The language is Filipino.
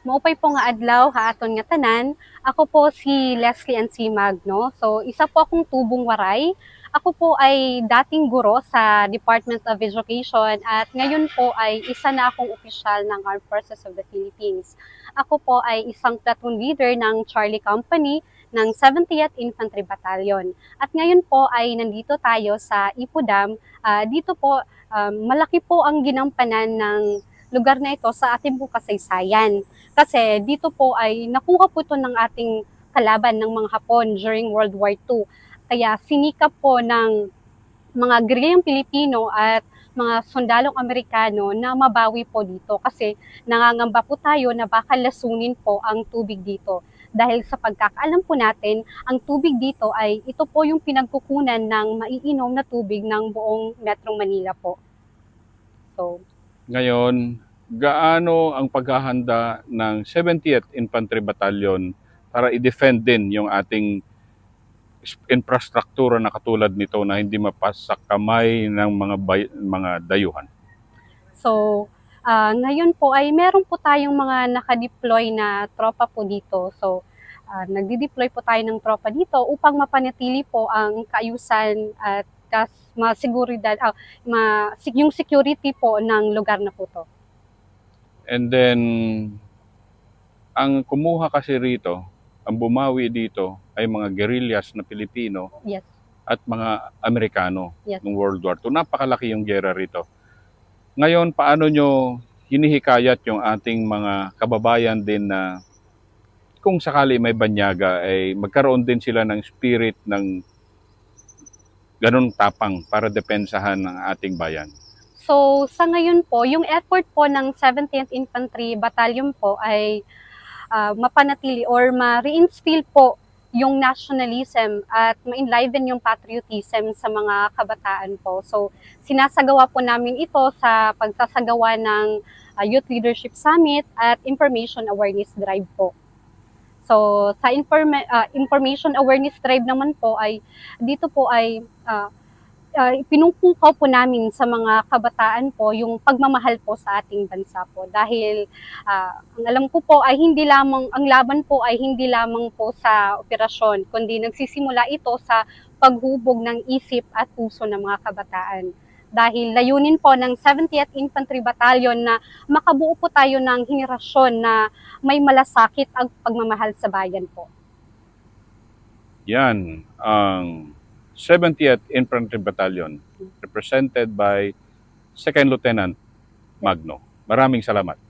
Maupay po nga adlaw haaton nga tanan. Ako po si Leslie Ansi Magno. So isa po akong tubong waray. Ako po ay dating guro sa Department of Education at ngayon po ay isa na akong opisyal ng Armed Forces of the Philippines. Ako po ay isang platoon leader ng Charlie Company ng 70th Infantry Battalion. At ngayon po ay nandito tayo sa Ipudam. Dito po malaki po ang ginampanan ng lugar na ito sa ating pong kasaysayan. Kasi dito po ay nakuha po ito ng ating kalaban ng mga Hapon during World War II. Kaya sinikap po ng mga gerilyang Pilipino at mga sundalong Amerikano na mabawi po dito kasi nangangamba po tayo na baka lasunin po ang tubig dito. Dahil sa pagkakaalam po natin, ang tubig dito ay ito po yung pinagkukunan ng maiinom na tubig ng buong Metro Manila po. So, Ngayon, gaano ang paghahanda ng 70th Infantry Battalion para i-defend din yung ating infrastruktura na katulad nito na hindi mapasak kamay ng mga dayuhan? So, ngayon po ay meron po tayong mga nakadeploy na tropa po dito. So, nagdi-deploy po tayo ng tropa dito upang mapanatili po ang kaayusan at masiguridad, yung security po ng lugar na po to. And then, ang kumuha kasi rito, ang bumawi dito ay mga guerrillas na Pilipino Yes. at mga Amerikano Yes. ng World War II. Napakalaki yung gera rito. Ngayon, paano nyo hinihikayat yung ating mga kababayan din na kung sakali may banyaga, ay magkaroon din sila ng spirit ng ganun tapang para depensahan ng ating bayan? So, sa ngayon po, yung effort po ng 17th Infantry Battalion po ay mapanatili or ma-reinstill po yung nationalism at ma-enliven yung patriotism sa mga kabataan po. So, sinasagawa po namin ito sa pagsasagawa ng Youth Leadership Summit at Information Awareness Drive po. So, sa Information Awareness Drive naman po ay dito po ay pinungpukaw po namin sa mga kabataan po yung pagmamahal po sa ating bansa po. Dahil ang alam ko po ay ang laban po ay hindi lamang po sa operasyon, kundi nagsisimula ito sa paghubog ng isip at puso ng mga kabataan. Dahil layunin po ng 70th Infantry Battalion na makabuo po tayo ng henerasyon na may malasakit ang pagmamahal sa bayan po. Yan ang 70th Infantry Battalion represented by Second Lieutenant Magno. Maraming salamat.